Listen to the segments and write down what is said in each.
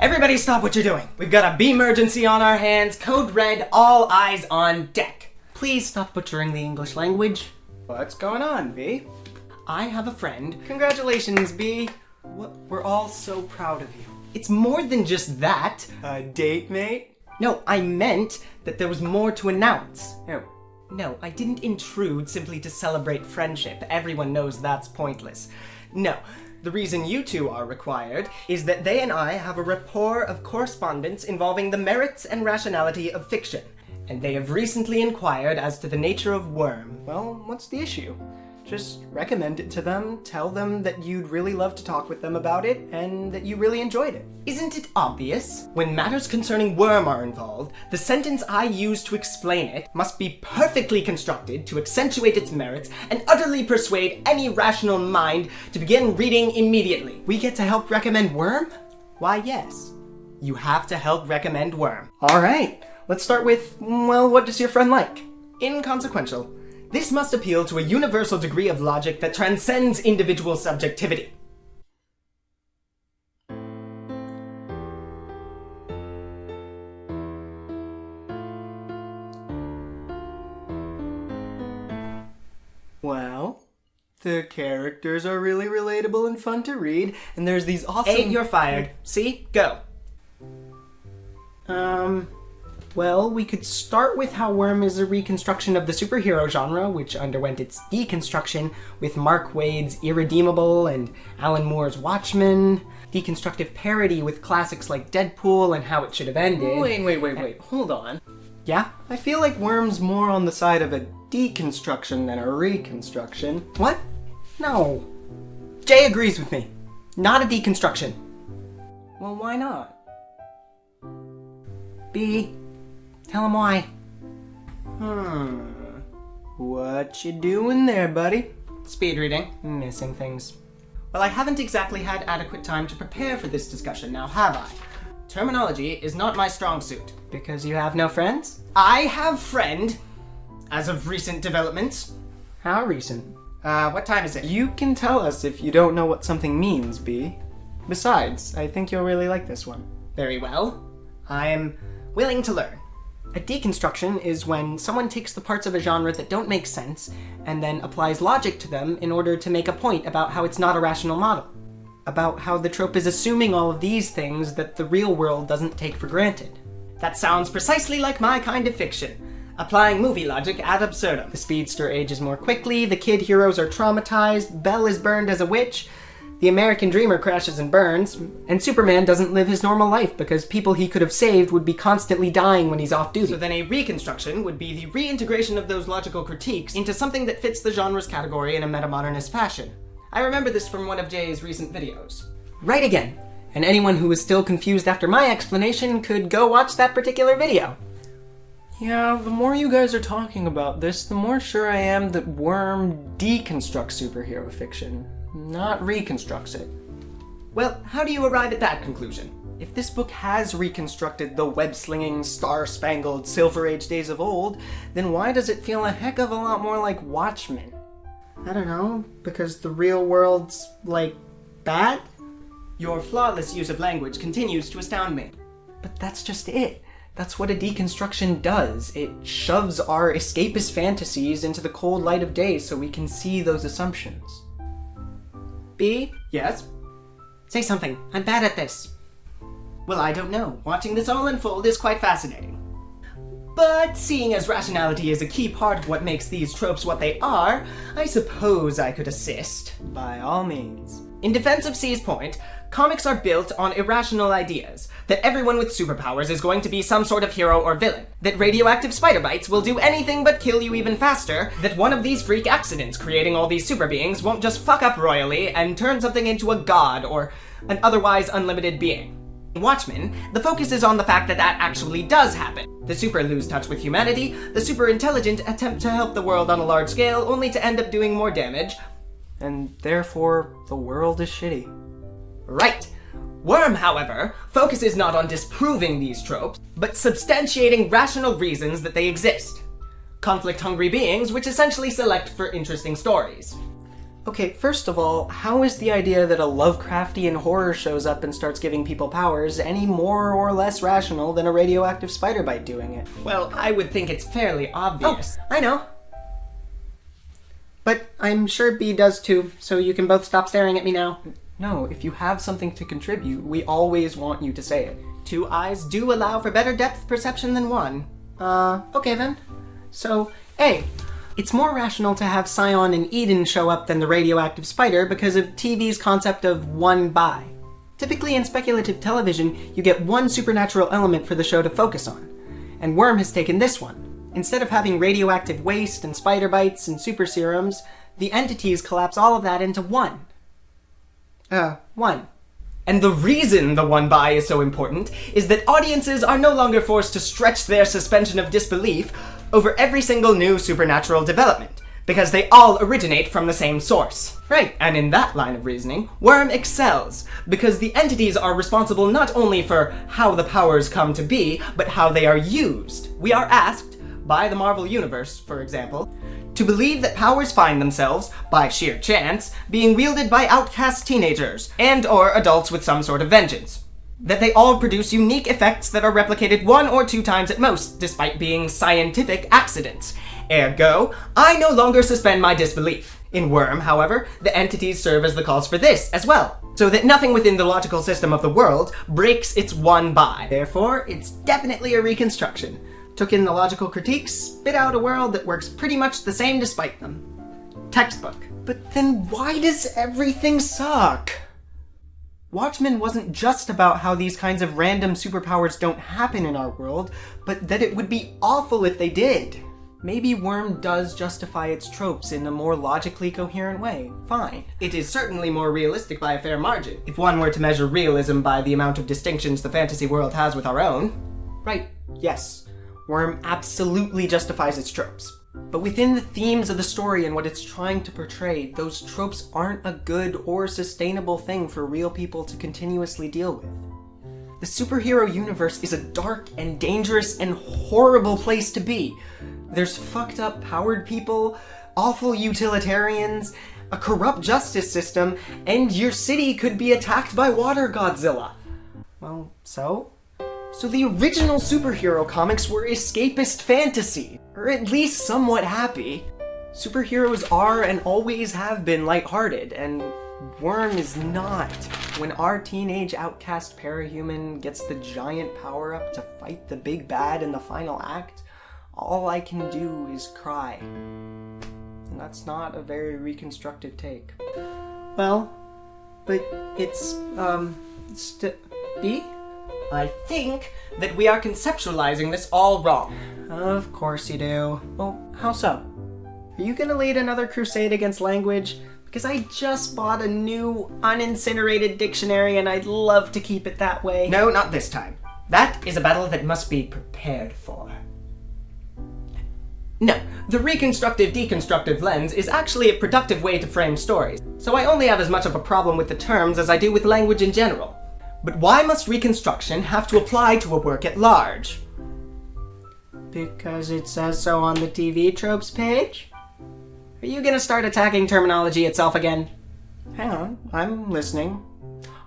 Everybody stop what you're doing. We've got a B-emergency on our hands. Code red, all eyes on deck. Please stop butchering the English language. What's going on, B? I have a friend. Congratulations, B. We're all so proud of you. It's more than just that. A date, mate? No, I meant that there was more to announce. Oh. No, I didn't intrude simply to celebrate friendship. Everyone knows that's pointless. No, the reason you two are required is that they and I have a rapport of correspondence involving the merits and rationality of fiction. And they have recently inquired as to the nature of worm. Well, what's the issue? Just recommend it to them, tell them that you'd really love to talk with them about it, and that you really enjoyed it. Isn't it obvious? When matters concerning worm are involved, the sentence I use to explain it must be perfectly constructed to accentuate its merits and utterly persuade any rational mind to begin reading immediately. We get to help recommend worm? Why, yes. You have to help recommend worm. All right. Let's start with, well, what does your friend like? Inconsequential. This must appeal to a universal degree of logic that transcends individual subjectivity. Well, the characters are really relatable and fun to read, and there's these awesome... Hey, you're fired. See? Go. Well, we could start with how Worm is a reconstruction of the superhero genre, which underwent its deconstruction with Mark Waid's Irredeemable and Alan Moore's Watchmen, deconstructive parody with classics like Deadpool and How It Should Have Ended. Wait, hold on. Yeah? I feel like Worm's more on the side of a deconstruction than a reconstruction. What? No. Jay agrees with me. Not a deconstruction. Well, why not? B. Tell him why. What you doing there, buddy? Speed reading. Missing things. Well, I haven't exactly had adequate time to prepare for this discussion now, have I? Terminology is not my strong suit. Because you have no friends? I have friend, as of recent developments. How recent? What time is it? You can tell us if you don't know what something means, B. Besides, I think you'll really like this one. Very well. I am willing to learn. A deconstruction is when someone takes the parts of a genre that don't make sense and then applies logic to them in order to make a point about how it's not a rational model. About how the trope is assuming all of these things that the real world doesn't take for granted. That sounds precisely like my kind of fiction. Applying movie logic ad absurdum. The speedster ages more quickly, the kid heroes are traumatized, Belle is burned as a witch, the American dreamer crashes and burns, and Superman doesn't live his normal life because people he could have saved would be constantly dying when he's off duty. So then a reconstruction would be the reintegration of those logical critiques into something that fits the genre's category in a metamodernist fashion. I remember this from one of Jay's recent videos. Right again. And anyone who is still confused after my explanation could go watch that particular video. Yeah, the more you guys are talking about this, the more sure I am that Worm deconstructs superhero fiction, not reconstructs it. Well, how do you arrive at that conclusion? If this book has reconstructed the web-slinging, star-spangled Silver Age days of old, then why does it feel a heck of a lot more like Watchmen? I don't know, because the real world's, like, bad? Your flawless use of language continues to astound me. But that's just it. That's what a deconstruction does. It shoves our escapist fantasies into the cold light of day so we can see those assumptions. B? Yes? Say something. I'm bad at this. Well, I don't know. Watching this all unfold is quite fascinating. But seeing as rationality is a key part of what makes these tropes what they are, I suppose I could assist. By all means. In defense of C's point, comics are built on irrational ideas. That everyone with superpowers is going to be some sort of hero or villain. That radioactive spider bites will do anything but kill you even faster. That one of these freak accidents creating all these super beings won't just fuck up royally and turn something into a god or an otherwise unlimited being. In Watchmen, the focus is on the fact that that actually does happen. The super lose touch with humanity, the super intelligent attempt to help the world on a large scale only to end up doing more damage. And therefore, the world is shitty. Right. Worm, however, focuses not on disproving these tropes, but substantiating rational reasons that they exist. Conflict-hungry beings which essentially select for interesting stories. Okay, first of all, how is the idea that a Lovecraftian horror shows up and starts giving people powers any more or less rational than a radioactive spider bite doing it? Well, I would think it's fairly obvious. I know. But I'm sure B does too, so you can both stop staring at me now. No, if you have something to contribute, we always want you to say it. Two eyes do allow for better depth perception than one. Okay then. So, A. It's more rational to have Scion and Eden show up than the radioactive spider because of TV's concept of one by. Typically in speculative television, you get one supernatural element for the show to focus on. And Worm has taken this one. Instead of having radioactive waste and spider bites and super serums, the entities collapse all of that into one. One. And the reason the one by is so important is that audiences are no longer forced to stretch their suspension of disbelief over every single new supernatural development, because they all originate from the same source. Right. And in that line of reasoning, Worm excels, because the entities are responsible not only for how the powers come to be, but how they are used. We are asked, by the Marvel Universe, for example, to believe that powers find themselves, by sheer chance, being wielded by outcast teenagers, and/or adults with some sort of vengeance. That they all produce unique effects that are replicated 1 or 2 times at most, despite being scientific accidents. Ergo, I no longer suspend my disbelief. In Worm, however, the entities serve as the cause for this as well, so that nothing within the logical system of the world breaks its one by. Therefore, it's definitely a reconstruction. Took in the logical critiques, spit out a world that works pretty much the same despite them. Textbook. But then why does everything suck? Watchmen wasn't just about how these kinds of random superpowers don't happen in our world, but that it would be awful if they did. Maybe Worm does justify its tropes in a more logically coherent way. Fine. It is certainly more realistic by a fair margin, if one were to measure realism by the amount of distinctions the fantasy world has with our own. Right, yes. Worm absolutely justifies its tropes. But within the themes of the story and what it's trying to portray, those tropes aren't a good or sustainable thing for real people to continuously deal with. The superhero universe is a dark and dangerous and horrible place to be. There's fucked up powered people, awful utilitarians, a corrupt justice system, and your city could be attacked by Water Godzilla. Well, so? So the original superhero comics were escapist fantasy, or at least somewhat happy. Superheroes are and always have been lighthearted, and Worm is not. When our teenage outcast parahuman gets the giant power-up to fight the big bad in the final act, all I can do is cry. And that's not a very reconstructive take. Well, but it's, B? I think that we are conceptualizing this all wrong. Of course you do. Well, how so? Are you gonna lead another crusade against language? Because I just bought a new unincinerated dictionary and I'd love to keep it that way. No, not this time. That is a battle that must be prepared for. No, the reconstructive-deconstructive lens is actually a productive way to frame stories, so I only have as much of a problem with the terms as I do with language in general. But why must Reconstruction have to apply to a work at large? Because it says so on the TV tropes page? Are you gonna start attacking terminology itself again? Hang on, I'm listening.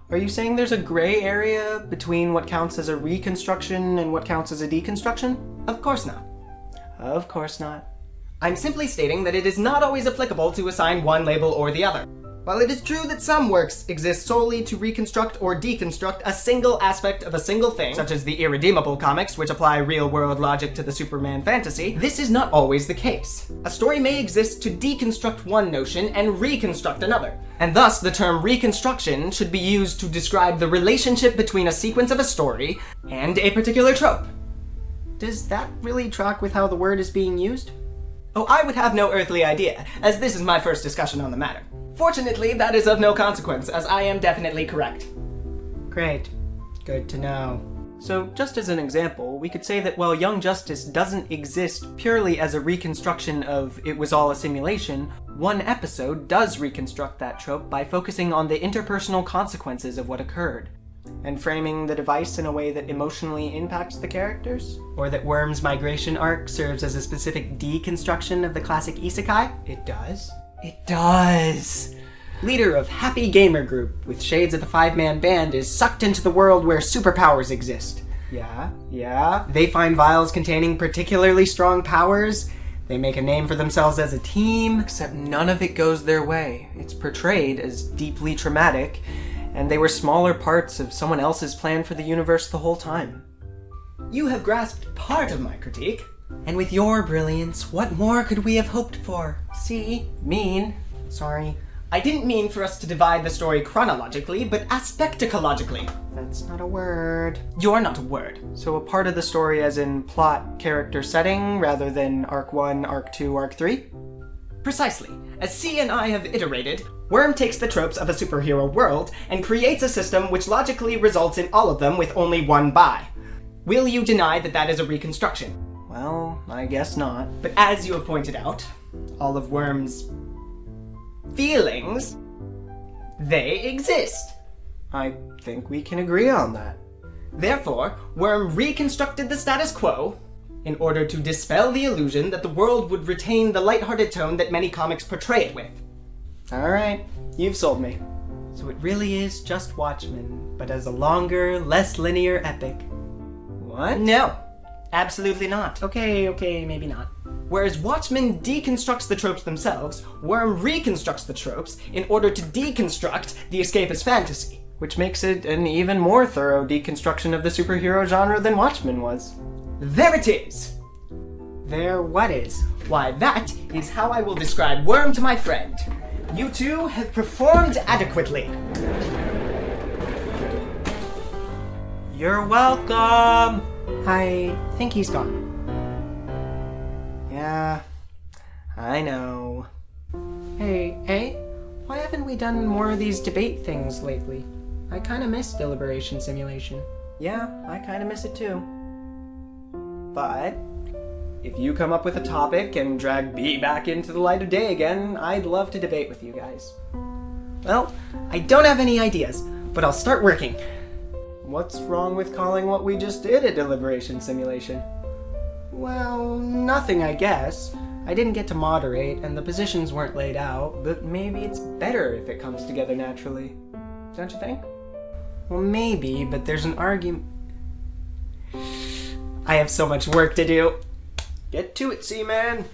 Are you saying there's a gray area between what counts as a reconstruction and what counts as a deconstruction? Of course not. Of course not. I'm simply stating that it is not always applicable to assign one label or the other. While it is true that some works exist solely to reconstruct or deconstruct a single aspect of a single thing, such as the Irredeemable comics, which apply real-world logic to the Superman fantasy, this is not always the case. A story may exist to deconstruct one notion and reconstruct another, and thus the term reconstruction should be used to describe the relationship between a sequence of a story and a particular trope. Does that really track with how the word is being used? Oh, I would have no earthly idea, as this is my first discussion on the matter. Fortunately, that is of no consequence, as I am definitely correct. Great. Good to know. So, just as an example, we could say that while Young Justice doesn't exist purely as a reconstruction of it was all a simulation, one episode does reconstruct that trope by focusing on the interpersonal consequences of what occurred, and framing the device in a way that emotionally impacts the characters. Or that Worm's migration arc serves as a specific deconstruction of the classic isekai. It does? It does. Leader of Happy Gamer Group with shades of the five-man band is sucked into the world where superpowers exist. Yeah. They find vials containing particularly strong powers. They make a name for themselves as a team. Except none of it goes their way. It's portrayed as deeply traumatic, and they were smaller parts of someone else's plan for the universe the whole time. You have grasped part of my critique. And with your brilliance, what more could we have hoped for? See? Mean. Sorry. I didn't mean for us to divide the story chronologically, but aspecticalogically. That's not a word. You're not a word. So a part of the story as in plot, character, setting, rather than Arc 1, Arc 2, Arc 3? Precisely. As C and I have iterated, Worm takes the tropes of a superhero world and creates a system which logically results in all of them with only one buy. Will you deny that that is a reconstruction? Well, I guess not. But as you have pointed out, all of Worm's feelings, they exist. I think we can agree on that. Therefore, Worm reconstructed the status quo in order to dispel the illusion that the world would retain the lighthearted tone that many comics portray it with. Alright, you've sold me. So it really is just Watchmen, but as a longer, less linear epic. What? No, absolutely not. Okay, maybe not. Whereas Watchmen deconstructs the tropes themselves, Worm reconstructs the tropes in order to deconstruct the escapist fantasy. Which makes it an even more thorough deconstruction of the superhero genre than Watchmen was. There it is! There what is? Why, that is how I will describe Worm to my friend. You two have performed adequately. You're welcome! I think he's gone. Yeah, I know. Hey, why haven't we done more of these debate things lately? I kinda miss Deliberation Simulation. Yeah, I kinda miss it too. But if you come up with a topic and drag B back into the light of day again, I'd love to debate with you guys. Well, I don't have any ideas, but I'll start working. What's wrong with calling what we just did a Deliberation Simulation? Well, nothing, I guess. I didn't get to moderate, and the positions weren't laid out, but maybe it's better if it comes together naturally. Don't you think? Well, maybe, but there's an argument. I have so much work to do. Get to it, Seaman!